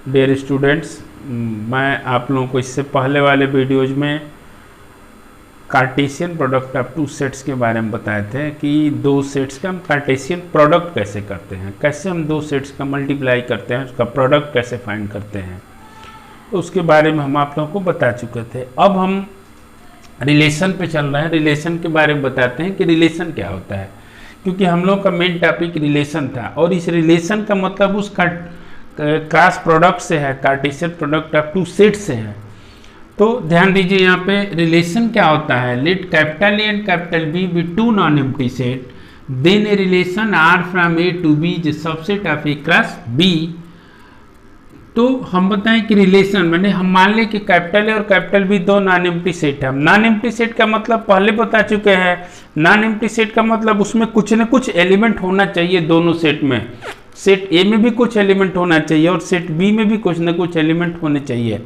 Dear students, मैं आप लोगों को इससे पहले वाले वीडियोज में Cartesian product of two sets के बारे में बताए थे कि दो सेट्स का हम कार्टेशियन प्रोडक्ट कैसे करते हैं, कैसे हम दो सेट्स का मल्टीप्लाई करते हैं, उसका प्रोडक्ट कैसे फाइंड करते हैं। तो उसके बारे में हम आप लोगों को बता चुके थे। अब हम रिलेशन पे चल रहे हैं। रिलेशन के बारे में बताते हैं कि रिलेशन क्या होता है, क्योंकि हम लोग का मेन टॉपिक रिलेशन था और इस रिलेशन का मतलब उस क्रॉस प्रोडक्ट से है, Cartesian product of two set से है। तो ध्यान दीजिए यहाँ पे रिलेशन क्या होता है। Let capital A and capital B be two non empty set, then a relation R from A to B is subset of A cross B. तो हम बताएं कि रिलेशन मैंने हम मान लें कि कैपिटल ए और कैपिटल बी दो नॉन एम्प्टी सेट है। नॉन एम्प्टी सेट का मतलब पहले बता चुके हैं। नॉन एम्प्टी सेट का मतलब उसमें कुछ न कुछ एलिमेंट होना चाहिए दोनों सेट में। सेट ए में भी कुछ एलिमेंट होना चाहिए और सेट बी में भी कुछ न कुछ एलिमेंट होने चाहिए।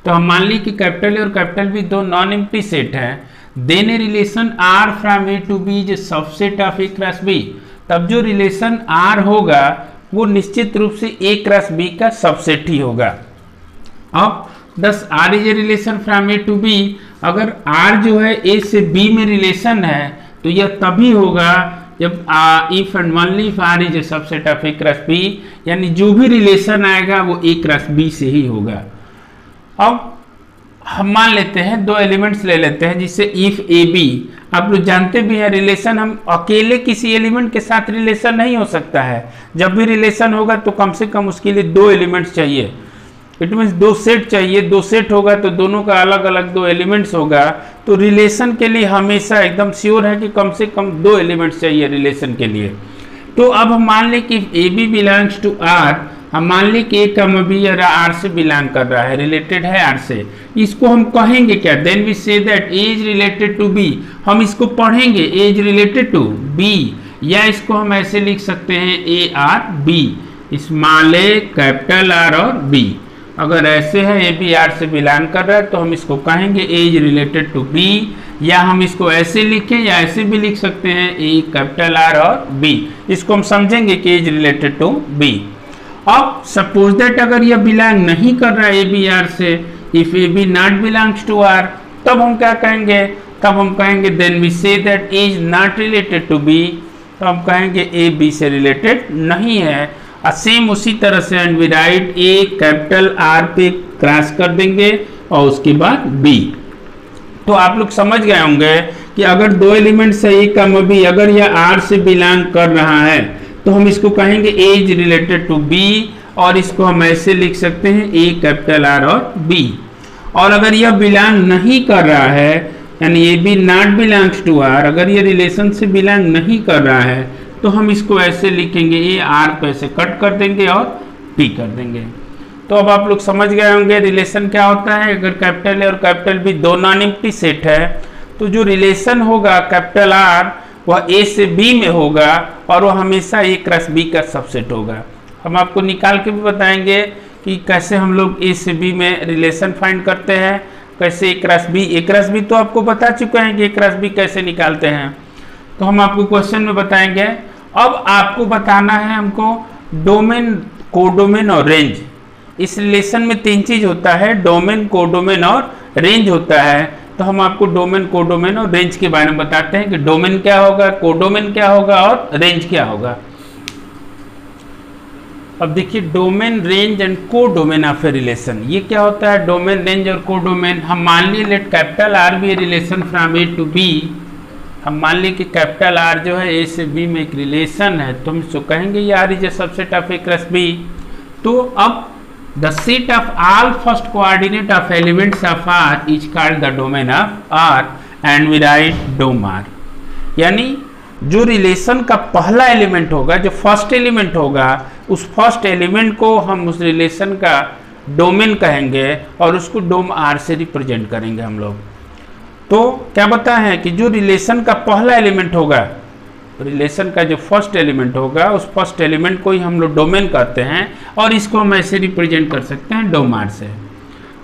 तो हम मान ली कि कैपिटल ए और कैपिटल बी दो नॉन एम्प्टी सेट हैं। Then a relation R from A to B is subset of A cross B. तब जो रिलेशन आर होगा वो निश्चित रूप से ए क्रॉस बी का सबसेट ही होगा। अब thus R is a relation from A to B. अगर आर जो है ए से बी में रिलेशन है तो यह तभी होगा जब if and only if R is a subset of A cross B, यानी जो भी रिलेशन आएगा वो ए क्रॉस बी से ही होगा। अब हम मान लेते हैं दो एलिमेंट्स ले लेते हैं, जिससे इफ ए बी, आप लोग जानते भी हैं रिलेशन हम अकेले किसी एलिमेंट के साथ रिलेशन नहीं हो सकता है। जब भी रिलेशन होगा तो कम से कम उसके लिए दो एलिमेंट्स चाहिए। इट मीन्स दो सेट चाहिए। दो सेट होगा तो दोनों का अलग अलग दो एलिमेंट्स होगा। तो रिलेशन के लिए हमेशा एकदम श्योर है कि कम से कम दो एलिमेंट्स चाहिए रिलेशन के लिए। तो अब हम मान लें कि A B belongs to R. हम मान लें कि ए कम बी आर से बिलोंग कर रहा है, रिलेटेड है आर से। इसको हम कहेंगे क्या? Then we say that A is related to B. हम इसको पढ़ेंगे A is related to B, या इसको हम ऐसे लिख सकते हैं A R B, small A capital R और बी। अगर ऐसे है ए बी आर से बिलोंग कर रहा है तो हम इसको कहेंगे A is related to B, या हम इसको ऐसे लिखें या ऐसे भी लिख सकते हैं ए कैपिटल आर और बी। इसको हम समझेंगे कि A is related to B. अब सपोज दैट अगर यह बिलोंग नहीं कर रहा है ए बी आर से, if A B not belongs to R, तब हम क्या कहेंगे? तब हम कहेंगे then we say that A is not related to B. तो हम कहेंगे ए बी से रिलेटेड नहीं है। सेम उसी तरह से and we write A capital R पे क्रॉस कर देंगे और उसके बाद बी। तो आप लोग समझ गए होंगे कि अगर दो एलिमेंट्स है ए कम बी, अगर यह आर से बिलोंग कर रहा है तो हम इसको कहेंगे A is related to B, और इसको हम ऐसे लिख सकते हैं ए कैपिटल आर और बी। और अगर यह बिलोंग नहीं कर रहा है, यानी A B not belongs to R, अगर ये रिलेशन से बिलोंग नहीं कर रहा है तो हम इसको ऐसे लिखेंगे ए आर पे ऐसे कट कर देंगे और पी कर देंगे। तो अब आप लोग समझ गए होंगे रिलेशन क्या होता है। अगर कैपिटल ए और कैपिटल बी दो नॉन एम्प्टी सेट है तो जो रिलेशन होगा कैपिटल आर वह ए से बी में होगा और वह हमेशा ए क्रॉस बी का सबसेट होगा। हम आपको निकाल के भी बताएंगे कि कैसे हम लोग ए से बी में रिलेशन फाइंड करते हैं, कैसे ए क्रॉस बी। ए क्रॉस बी तो आपको बता चुके हैं कि ए क्रॉस बी कैसे निकालते हैं, तो हम आपको क्वेश्चन में बताएंगे। अब आपको बताना है हमको डोमेन, कोडोमेन और रेंज। इस रिलेशन में तीन चीज होता है, डोमेन, कोडोमेन और रेंज होता है। तो हम आपको डोमेन, कोडोमेन और रेंज के बारे में बताते हैं कि डोमेन क्या होगा, कोडोमेन क्या होगा और रेंज क्या होगा। अब देखिए domain, range and codomain of a relation, ये क्या होता है डोमेन, रेंज और कोडोमेन। हम मान लिए let capital R be a relation from A to B. हम मान ली कि कैपिटल आर जो है ए से बी में एक रिलेशन है, तो हम इसको कहेंगे ये R is a subset of A cross B. तो अब the set of all first coordinate of elements of R is called the domain of R and we write dom R. यानी जो रिलेशन का पहला एलिमेंट होगा, जो first element होगा, उस फर्स्ट एलिमेंट को हम उस रिलेशन का डोमेन कहेंगे और उसको डोम आर से रिप्रेजेंट करेंगे हम लोग। तो क्या बताया है कि जो रिलेशन का पहला एलिमेंट होगा, रिलेशन का जो फर्स्ट एलिमेंट होगा, उस फर्स्ट एलिमेंट को ही हम लोग डोमेन कहते हैं और इसको हम ऐसे रिप्रेजेंट कर सकते हैं डोम आर से।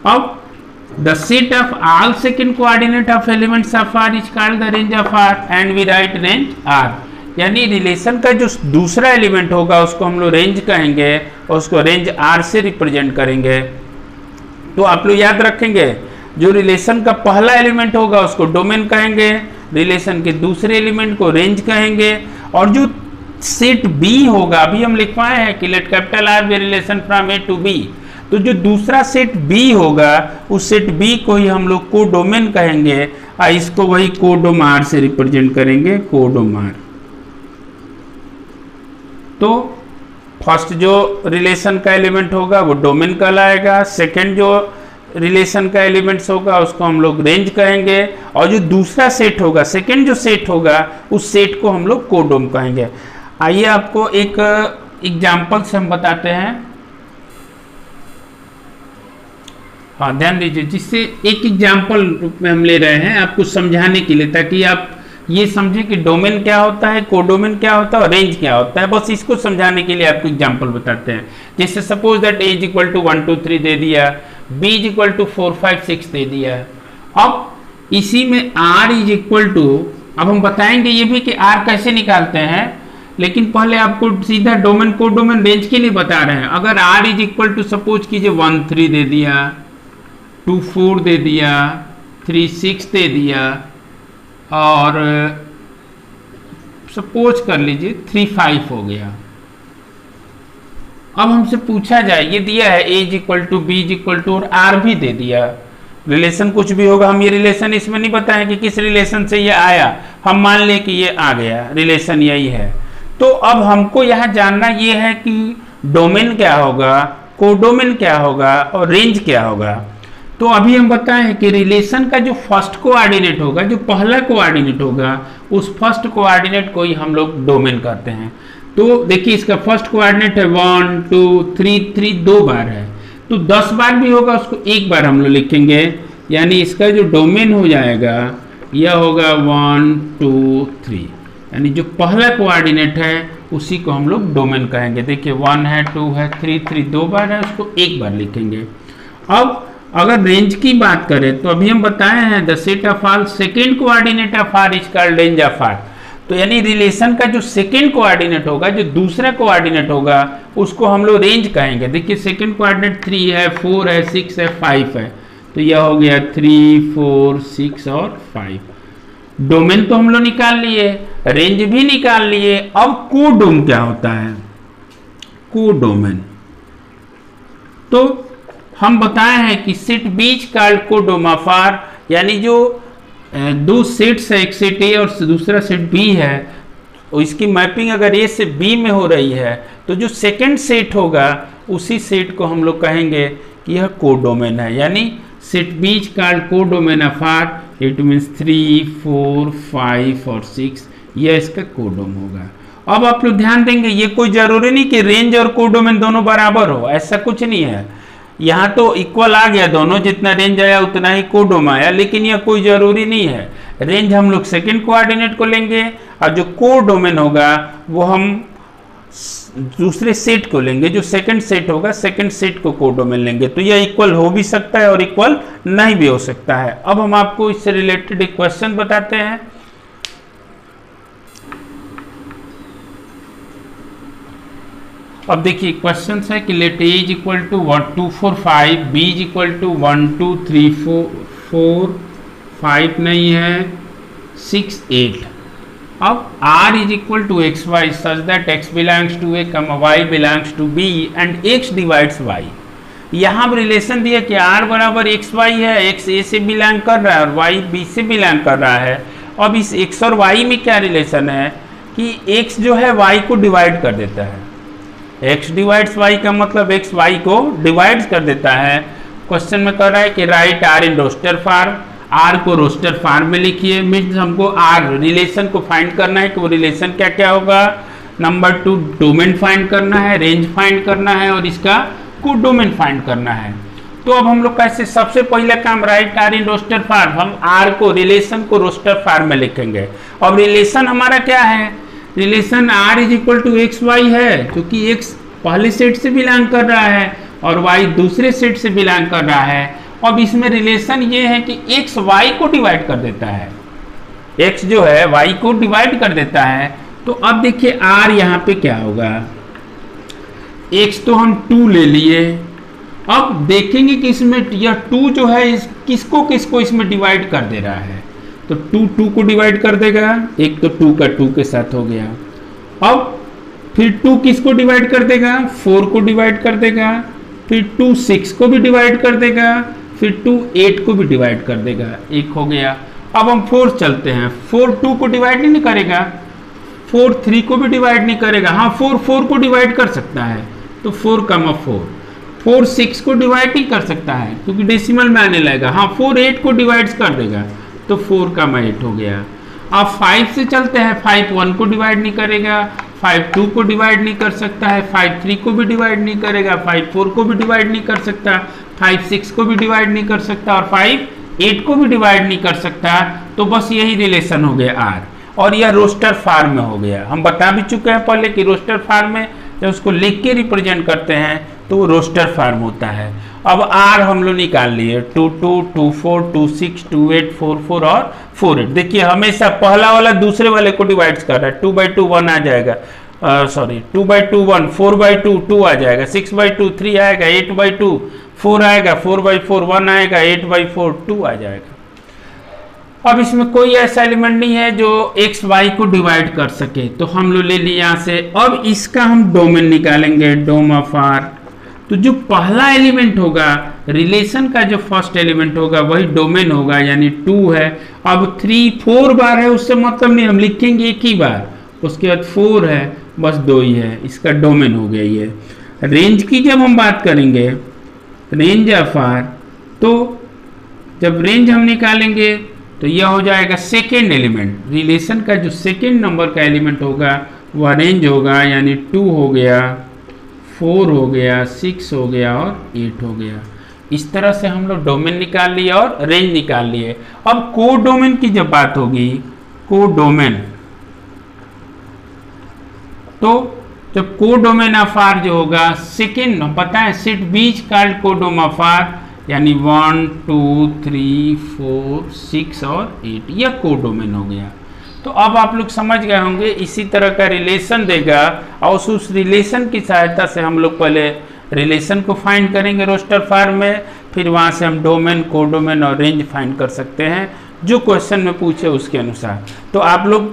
अब the set of all second coordinate of elements of R is called the range of R and we write range R. यानी रिलेशन का जो दूसरा एलिमेंट होगा उसको हम लोग रेंज कहेंगे और उसको रेंज आर से रिप्रेजेंट करेंगे। तो आप लोग याद रखेंगे, जो रिलेशन का पहला एलिमेंट होगा उसको डोमेन कहेंगे, रिलेशन के दूसरे एलिमेंट को रेंज कहेंगे, और जो सेट बी होगा, अभी हम लिखवाए हैं कि let capital R be relation from A to B, तो जो दूसरा सेट बी होगा उस सेट बी को ही हम लोग कोडोमेन कहेंगे और इसको वही कोडोमार से रिप्रेजेंट करेंगे, कोडोमार। तो फर्स्ट जो रिलेशन का एलिमेंट होगा वो डोमेन कहलाएगा, सेकंड जो रिलेशन का एलिमेंट्स होगा उसको हम लोग रेंज कहेंगे, और जो दूसरा सेट होगा, सेकंड जो सेट होगा उस सेट को हम लोग कोडोम कहेंगे। आइए आपको एक एग्जाम्पल से हम बताते हैं। हाँ, ध्यान दीजिए, जिससे एक एग्जाम्पल रूप में हम ले रहे हैं आपको समझाने के लिए, ताकि आप ये समझें कि डोमेन क्या होता है, कोडोमेन क्या होता है और रेंज क्या होता है। बस इसको समझाने के लिए आपको एग्जाम्पल बताते हैं। जैसे suppose that A is equal to 1 2 3 दे दिया, बी इज इक्वल टू 4 5 6 दे दिया। अब इसी में आर इज इक्वल टू, अब हम बताएंगे ये भी कि आर कैसे निकालते हैं, लेकिन पहले आपको सीधा डोमेन कोडोमेन रेंज के लिए बता रहे हैं। अगर R is equal to suppose कीजिए 1 3 दे दिया, 2 4 दे दिया, 3 6 दे दिया, और सपोज कर लीजिए 3 5 हो गया। अब हमसे पूछा जाए, ये दिया है A is equal to B is equal to और आर भी दे दिया, रिलेशन कुछ भी होगा, हम ये रिलेशन इसमें नहीं बताएं कि किस रिलेशन से ये आया, हम मान ले कि ये आ गया, रिलेशन यही है। तो अब हमको यहाँ जानना ये है कि डोमेन क्या होगा, कोडोमेन क्या होगा और रेंज क्या होगा। तो अभी हम बताए हैं कि रिलेशन का जो फर्स्ट कोऑर्डिनेट होगा, जो पहला कोऑर्डिनेट होगा, उस फर्स्ट कोऑर्डिनेट को ही हम लोग डोमेन कहते हैं। तो देखिए इसका फर्स्ट कोऑर्डिनेट है 1 2 3 3 दो बार है, तो 10 बार भी होगा उसको एक बार हम लोग लिखेंगे, यानी इसका जो डोमेन हो जाएगा यह होगा 1 2 3, यानी जो पहला कोऑर्डिनेट है उसी को हम लोग डोमेन कहेंगे। देखिए 1 है 2 है 3 3 दो बार है, उसको एक बार लिखेंगे। अब अगर रेंज की बात करें तो अभी हम बताए हैं the set of all second coordinate of R is called range of R. तो यानी रिलेशन का जो सेकेंड कोऑर्डिनेट होगा, जो दूसरा कोऑर्डिनेट होगा, उसको हम लोग रेंज कहेंगे। देखिए सेकेंड कोऑर्डिनेट 3 है 4 है 6 है 5 है, तो यह हो गया 3 4 6 और 5। डोमेन तो हम लोग निकाल लिए, रेंज भी निकाल लिए। अब कोडोम क्या होता है, कोडोमेन, तो हम बताए हैं कि set B is called codomain of R, यानी जो दो सेट्स है, एक सेट ए और दूसरा सेट बी है, और इसकी मैपिंग अगर ए से बी में हो रही है तो जो सेकंड सेट होगा उसी सेट को हम लोग कहेंगे कि यह कोडोमेन है। यानी set B is called codomain of R, it means 3 4 5 और 6, यह इसका कोडोम होगा। अब आप लोग ध्यान देंगे, ये कोई जरूरी नहीं कि रेंज और कोडोमेन दोनों बराबर हो, ऐसा कुछ नहीं है। यहाँ तो इक्वल आ गया, दोनों जितना रेंज आया उतना ही कोडोम आया, लेकिन यह कोई जरूरी नहीं है। रेंज हम लोग सेकंड कोऑर्डिनेट को लेंगे और जो कोडोमेन होगा वो हम दूसरे सेट को लेंगे, जो सेकंड सेट होगा सेकंड सेट को कोडोमेन लेंगे। तो यह इक्वल हो भी सकता है और इक्वल नहीं भी हो सकता है। अब हम आपको इससे रिलेटेड एक क्वेश्चन बताते हैं। अब देखिए क्वेश्चन है कि let A is equal to 1 2 4 5, B is equal to 1 2 3 4 5 नहीं है 6 8। अब r is equal to x y such that x belongs to A comma y belongs to b and x divides y। यहाँ पर relation दिया कि r बराबर x y है, x a से बिलोंग कर रहा है और y b से बिलोंग कर रहा है। अब इस x और y में क्या रिलेशन है कि x जो है y को डिवाइड कर देता है, x डिवाइड्स y का मतलब x y को डिवाइड कर देता है। क्वेश्चन में कह रहा है कि write r in roster form, r को रोस्टर फॉर्म में लिखिए। मीन्स हमको r रिलेशन को फाइंड करना है कि वो रिलेशन क्या क्या होगा। नंबर 2 डोमेन फाइंड करना है, रेंज फाइंड करना है और इसका कोडोमेन फाइंड करना है। तो अब हम लोग कैसे, सबसे पहला काम write r in roster form, हम r को रिलेशन को रोस्टर फॉर्म में लिखेंगे। अब रिलेशन हमारा क्या है, relation r is equal to x y है, क्योंकि x पहले सेट से बिलोंग कर रहा है और y दूसरे सेट से बिलोंग कर रहा है। अब इसमें रिलेशन ये है कि x y को डिवाइड कर देता है, x जो है y को डिवाइड कर देता है। तो अब देखिए आर यहाँ पे क्या होगा, एक्स तो हम 2 ले लिए, अब देखेंगे कि इसमें यह 2 जो है किसको किसको इसमें डिवाइड कर दे रहा है। तो 2 को डिवाइड कर देगा, एक तो 2 का 2 के साथ हो गया। अब फिर 2 किसको डिवाइड कर देगा, 4 को डिवाइड कर देगा, फिर 2 6 को भी डिवाइड कर देगा, फिर 2 8 को भी डिवाइड कर देगा, एक हो गया। अब हम 4 चलते हैं, 4 2 को डिवाइड नहीं करेगा, 4 3 को भी डिवाइड नहीं करेगा, हाँ 4 4 को डिवाइड कर सकता है, तो 4 4 6 को डिवाइड नहीं कर सकता है क्योंकि डेसिमल में आने लगेगा, हाँ 4 8 को डिवाइड कर देगा, तो 4 8 हो गया। अब 5 से चलते हैं, 5 1 को डिवाइड नहीं करेगा, 5 2 को डिवाइड नहीं कर सकता है, 5 3 को भी डिवाइड नहीं करेगा, 5 4 को भी डिवाइड नहीं कर सकता, 5 6 को भी डिवाइड नहीं कर सकता, और 5 8 को भी डिवाइड नहीं कर सकता। तो बस यही रिलेशन हो गया आर, और यह रोस्टर फॉर्म में हो गया। हम बता भी चुके हैं पहले कि रोस्टर फॉर्म में जब उसको लिख के रिप्रेजेंट करते हैं तो वो रोस्टर फॉर्म होता है। अब आर हम लोग निकाल लिए, 2 2 2 4 2 6 2 8 4 4 और 4 8। देखिए हमेशा पहला वाला दूसरे वाले को डिवाइड कर रहा है, 2/2 1 आ जाएगा, सॉरी 2/2 1, 4/2 2 आ जाएगा, 6/2 3 आएगा, 8/2 4 आएगा, 4/4 1 आएगा, 8/4 2 आ जाएगा। अब इसमें कोई ऐसा एलिमेंट नहीं है जो एक्स वाई को डिवाइड कर सके, तो हम लोग ले लिए यहाँ से। अब इसका हम डोमेन निकालेंगे, डोम ऑफ आर। तो जो पहला एलिमेंट होगा, रिलेशन का जो फर्स्ट एलिमेंट होगा वही डोमेन होगा, यानी 2 है। अब 3 4 बार है, उससे मतलब नहीं, हम लिखेंगे एक ही बार, उसके बाद 4 है, बस 2 ही है, इसका डोमेन हो गया ये। रेंज की जब हम बात करेंगे, रेंज ऑफ आर, तो जब रेंज हम निकालेंगे तो यह हो जाएगा सेकेंड एलिमेंट, रिलेशन का जो सेकेंड नंबर का एलिमेंट होगा वह रेंज होगा, यानी 2 हो गया, 4 हो गया, 6 हो गया और 8 हो गया। इस तरह से हम लोग डोमेन निकाल लिए और रेंज निकाल लिए। अब को डोमेन की जब बात होगी, को डोमेन, तो जब को डोमेन ऑफ आर जो होगा, सेकेंड पता है सेट बीच कॉल्ड को डोम ऑफ आर, यानी 1 2 3 4 6 और 8, यह को डोमेन हो गया। तो अब आप लोग समझ गए होंगे, इसी तरह का रिलेशन देगा और उस रिलेशन की सहायता से हम लोग पहले रिलेशन को फाइंड करेंगे रोस्टर फॉर्म में, फिर वहाँ से हम डोमेन, को डोमेन और रेंज फाइंड कर सकते हैं जो क्वेश्चन में पूछे उसके अनुसार। तो आप लोग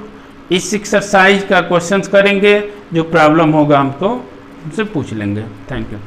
इस एक्सरसाइज का क्वेश्चंस करेंगे, जो प्रॉब्लम होगा हमको उनसे पूछ लेंगे। Thank you.